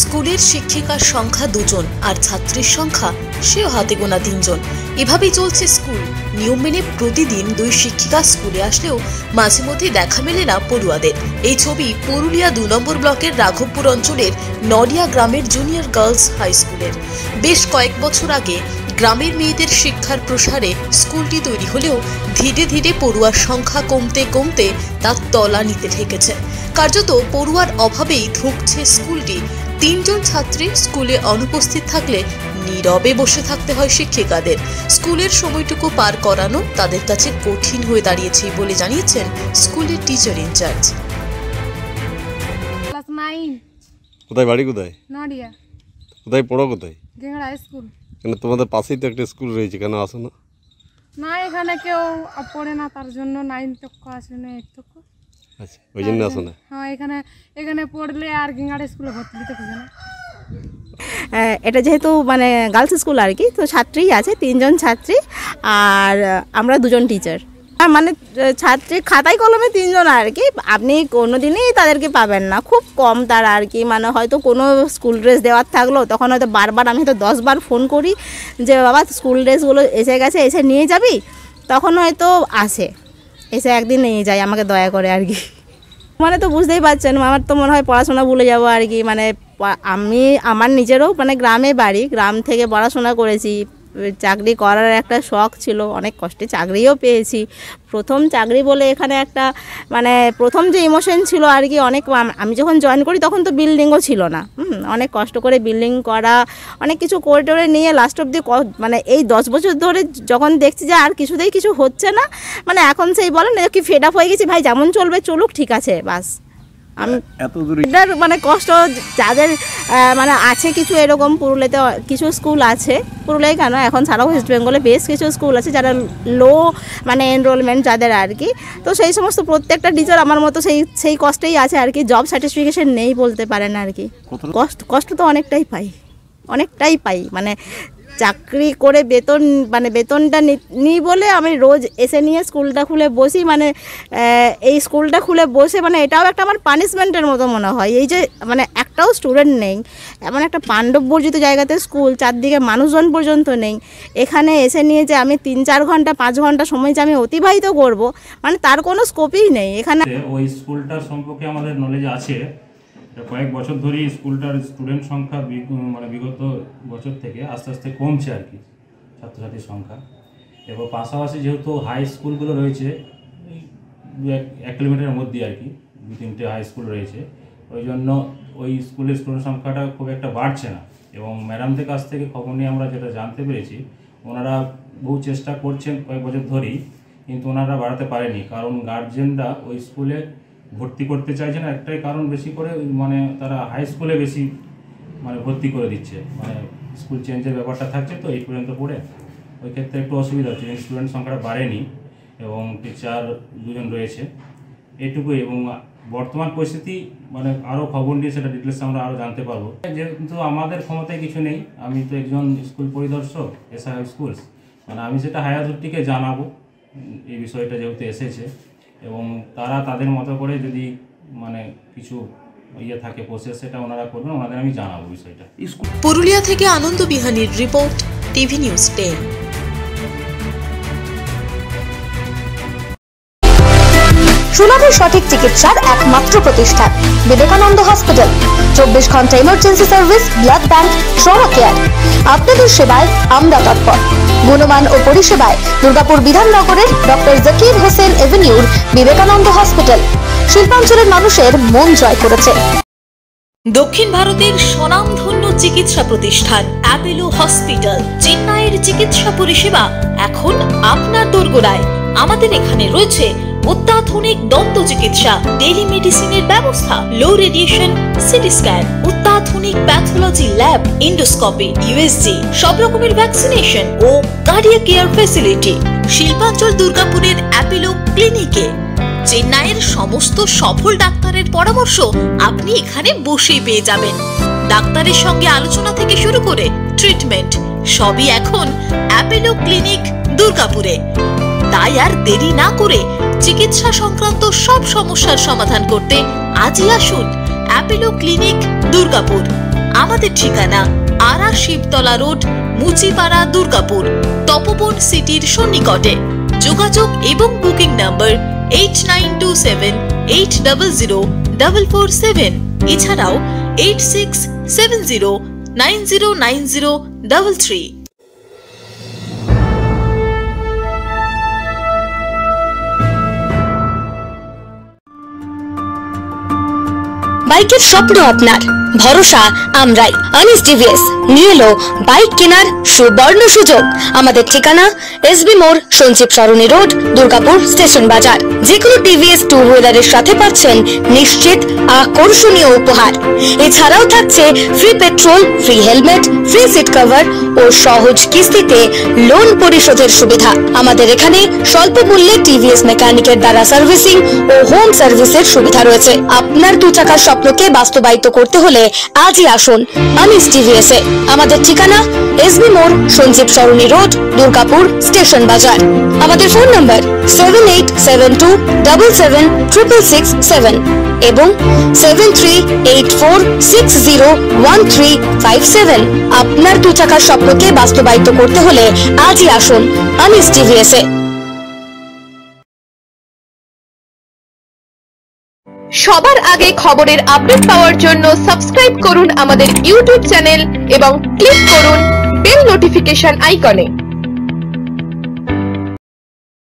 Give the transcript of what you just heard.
স্কুলের শিক্ষিকার সংখ্যা 2 জন আর ছাত্রীর সংখ্যা সেও হাতে গোনা 3 জন। এভাবেই চলছে স্কুল। নিয়ম মেনে প্রতিদিন 2 শিক্ষিকা স্কুলে আসলেও মাঝে মধ্যে দেখা মেলে না পড়ুয়াদের। এই ছবি পুরুলিয়া 2 নম্বর ব্লকের রাঘবপুর অঞ্চলের নডিয়া গ্রামের জুনিয়র গার্লস হাই স্কুলের। বেশ কয়েক বছর আগে গ্রামের মেয়েদের শিক্ষার প্রসারে স্কুলটি তৈরি হলেও ধীরে ধীরে পড়ুয়ার সংখ্যা কমতে কমতে তার তলানিতে ঠেকেছে। কার্যত পড়ুয়ার অভাবেই ধুঁকছে স্কুলটি। 3 জন ছাত্রী স্কুলে অনুপস্থিত থাকলে নীরবে বসে থাকতে হয় শিক্ষিকাদের। স্কুলের সময়টুকু পার করানো তাদের কাছে কঠিন হয়ে দাঁড়িয়েছে বলে জানিয়েছেন স্কুলের টিচার ইনচার্জ। ক্লাস 9। কোথায় বাড়ি কোথায়? নডিয়া। কোথায় পড়ো কোথায়? গেংড়া স্কুল। কেন তোমাদের পাশেই তো একটা স্কুল রয়েছে, কেন আসো না? না, এখানে কেউ পড়ে না, তার জন্য 9 তক আসে না, 8 তক। আচ্ছা, ওই জন্য আসো না? হ্যাঁ, এখানে পড়লে আর গেংড়া স্কুলে ভর্তি দিতে হবে না। এটা যেহেতু মানে গার্লস স্কুল আর কি, তো ছাত্রী আছে 3 জন ছাত্রী আর আমরা 2 জন টিচার। মানে ছাত্রী খাতায় কলমে 3 জন আর কি। আপনি কোনো দিনই তাদেরকে পাবেন না, খুব কম তারা আর কি। মানে হয়তো কোনো স্কুল ড্রেস দেওয়ার থাকলো, তখন হয়তো বারবার আমি হয়তো 10 বার ফোন করি যে বাবা স্কুল ড্রেসগুলো এসে গেছে, এসে নিয়ে যাবি। তখন হয়তো আসে, এসে একদিন নিয়ে যায় আমাকে দয়া করে আর কি। মানে তো বুঝতেই পারছেন, আমার তো মনে হয় পড়াশোনা ভুলে যাবো আর কি। মানে আমার নিজেরও মানে গ্রামে বাড়ি, গ্রাম থেকে পড়াশোনা করেছি। চাকরি করার একটা শখ ছিল, অনেক কষ্টে চাকরিও পেয়েছি। প্রথম চাকরি বলে এখানে একটা মানে প্রথম যে ইমোশন ছিল আর কি, অনেক আমি যখন জয়েন করি তখন তো বিল্ডিংও ছিল না। অনেক কষ্ট করে বিল্ডিং করা, অনেক কিছু করে নিয়ে লাস্ট অব্দি মানে এই 10 বছর ধরে যখন দেখছি যে আর কিছুতেই কিছু হচ্ছে না, মানে এখন সেই বলেন কি ফেড আপ হয়ে গেছি, ভাই যেমন চলবে চলুক, ঠিক আছে বাস। আমি এটার মানে কষ্ট যাদের মানে আছে কিছু এরকম, পুরুলিয়াতে কিছু স্কুল আছে, পুরুলিয়ায় কেন এখন সারা ওয়েস্ট বেঙ্গলে বেশ কিছু স্কুল আছে যারা লো মানে এনরোলমেন্ট যাদের আর কি। তো সেই সমস্ত প্রত্যেকটা টিচার আমার মতো সেই কষ্টেই আছে আর কি। জব স্যাটিসফিকেশন নেই বলতে পারেন আর কি। কষ্ট তো অনেকটাই পাই। মানে চাকরি করে বেতনটা নিই বলে আমি রোজ এসে নিয়ে স্কুলটা খুলে বসি। মানে এই স্কুলটা খুলে বসে মানে এটাও একটা আমার পানিশমেন্টের মতো মনে হয়। এই যে মানে একটাও স্টুডেন্ট নেই, এমন একটা পাণ্ডব বর্জিত জায়গাতে স্কুল, চারদিকে মানুষজন পর্যন্ত নেই। এখানে এসে নিয়ে যে আমি 3-4 ঘন্টা 5 ঘন্টা সময় যে আমি অতিবাহিত করব, মানে তার কোনো স্কোপই নেই এখানে। ওই স্কুলটার সম্পর্কে আমাদের নলেজ আছে। কয়েক বছর ধরেই স্কুলটার স্টুডেন্ট সংখ্যা মানে বিগত বছর থেকে আস্তে আস্তে কমছে আর কি, ছাত্রছাত্রীর সংখ্যা। এবং পাশাপাশি যেহেতু হাই স্কুলগুলো রয়েছে 1 কিলোমিটারের মধ্যে আর কি, 2-3টে হাই স্কুল রয়েছে, ওই জন্য ওই স্কুলের স্টুডেন্ট সংখ্যাটা খুব একটা বাড়ছে না। এবং ম্যাডামদের কাছ থেকে খবর নিয়ে আমরা যেটা জানতে পেরেছি, ওনারা বহু চেষ্টা করছেন কয়েক বছর ধরেই, কিন্তু ওনারা বাড়াতে পারেনি। কারণ গার্জেনরা ওই স্কুলে ভর্তি করতে চাইছে না, একটাই কারণ বেশি করে মানে তারা হাই স্কুলে বেশি মানে ভর্তি করে দিচ্ছে, মানে স্কুল চেঞ্জের ব্যাপারটা থাকছে, তো 8 পর্যন্ত পড়ে ওই ক্ষেত্রে একটু অসুবিধা হচ্ছে। স্টুডেন্ট সংখ্যাটা বাড়েনি এবং টিচার 2 জন রয়েছে, এটুকুই। এবং বর্তমান পরিস্থিতি মানে আরও খবর নিয়ে সেটা ডিটেলস আমরা আরও জানতে পারবো। যেহেতু আমাদের ক্ষমতায় কিছু নেই, আমি তো একজন স্কুল পরিদর্শক এসআই হাই স্কুলস, মানে আমি সেটা হায়ার অথরিটিকে জানাবো এই বিষয়টা যেহেতু এসেছে, এবং তারা তাদের মতো করে যদি মানে কিছু থাকে প্রসেস, সেটা ওনারা করবেন, ওনাদের আমি জানাবো বিষয়টা। পুরুলিয়া থেকে আনন্দ বিহানির রিপোর্ট, টিভি নিউজ 10। সুলভে সঠিক চিকিৎসার একমাত্র প্রতিষ্ঠান বিবেকানন্দ হসপিটাল। 24 ঘন্টা emergency service, blood bank, trauma care. আপনাদের সেবায় আমরা তৎপর। গুণমান ও পরিষেবায় দুর্গাপুর বিধাননগরের ডক্টর জাকির হোসেন এভিনিউর বিবেকানন্দ হসপিটাল শিল্পাঞ্চলের মানুষের মন জয় করেছে। দক্ষিণ ভারতের স্বনামধন্য চিকিৎসা প্রতিষ্ঠান অ্যাপেলো হসপিটাল, চেন্নাইয়ের চিকিৎসা পরিষেবা এখন আপনার দোরগোড়ায়। আমাদের এখানে রয়েছে অত্যাধুনিক দন্ত চিকিৎসা, টেলিমেডিসিনের ব্যবস্থা, লো রেডিয়েশন সিটি স্ক্যান, অত্যাধুনিক প্যাথোলজি ল্যাব, ইন্ডোস্কোপি, ইউএসজি, সব রকমের ভ্যাকসিনেশন ও কার্ডিয়াক কেয়ার ফ্যাসিলিটি। শিল্পাঞ্চল দুর্গাপুরের অ্যাপেলো ক্লিনিকে চেন্নাইয়ের সমস্ত সফল ডাক্তারের পরামর্শ আপনি এখানে বসেই পেয়ে যাবেন। ডাক্তারের সঙ্গে আলোচনা থেকে শুরু করে ট্রিটমেন্ট সবই এখন অ্যাপেলো ক্লিনিক দুর্গাপুরে। তাই আর দেরি না করে চিকিৎসা সংক্রান্ত সব সমস্যার সমাধান করতে আজই আসুন অ্যাপেলো ক্লিনিক দুর্গাপুর। আমাদের ঠিকানা আরা শিবতলা রোড, মুচিপাড়া, দুর্গাপুর, তপবন সিটির সন্নিকটে। যোগাযোগ এবং বুকিং নাম্বার 8927800447, এছাড়াও 8670909033। বাইকের স্বপ্ন আপনার, ভরসা আমরাই। আনিস টিভিএস নিয়ে এলো বাইক কেনার সুবর্ণ সুযোগ। আমাদের ঠিকানা এসবি মোড়, সঞ্জীব সরণি রোড, দুর্গাপুর স্টেশন বাজার। যে কোনো টিভিএস টু হুইলারের সাথে পাচ্ছেন নিশ্চিত আকর্ষণীয় উপহার। এছাড়াও থাকছে free petrol, free helmet, free seat cover ও সহজ কিস্তিতে লোন পরিশোধের সুবিধা। আমাদের এখানে স্বল্প মূল্যে টিভিএস মেকানিকের দ্বারা সার্ভিসিং ও হোম সার্ভিসের সুবিধা রয়েছে। আপনার 2 চাকার স্বপ্নকে বাস্তবায়িত করতে হলে আজই আসুন আনিস টিভিএস এ। আমাদের ঠিকানা এসবি মোড়, সঞ্জীব সরণি রোড, দুর্গাপুর স্টেশন বাজার। আমাদের ফোন নাম্বার 7872776667 এবং 7384601357। আপনার 2 চাকার স্বপ্নকে বাস্তবায়িত করতে হলে আজই আসুন আনিস টিভিএস এ। সবার আগে খবরের আপডেট পাওয়ার জন্য সাবস্ক্রাইব করুন আমাদের ইউটিউব চ্যানেল এবং ক্লিক করুন বেল নোটিফিকেশন আইকনে।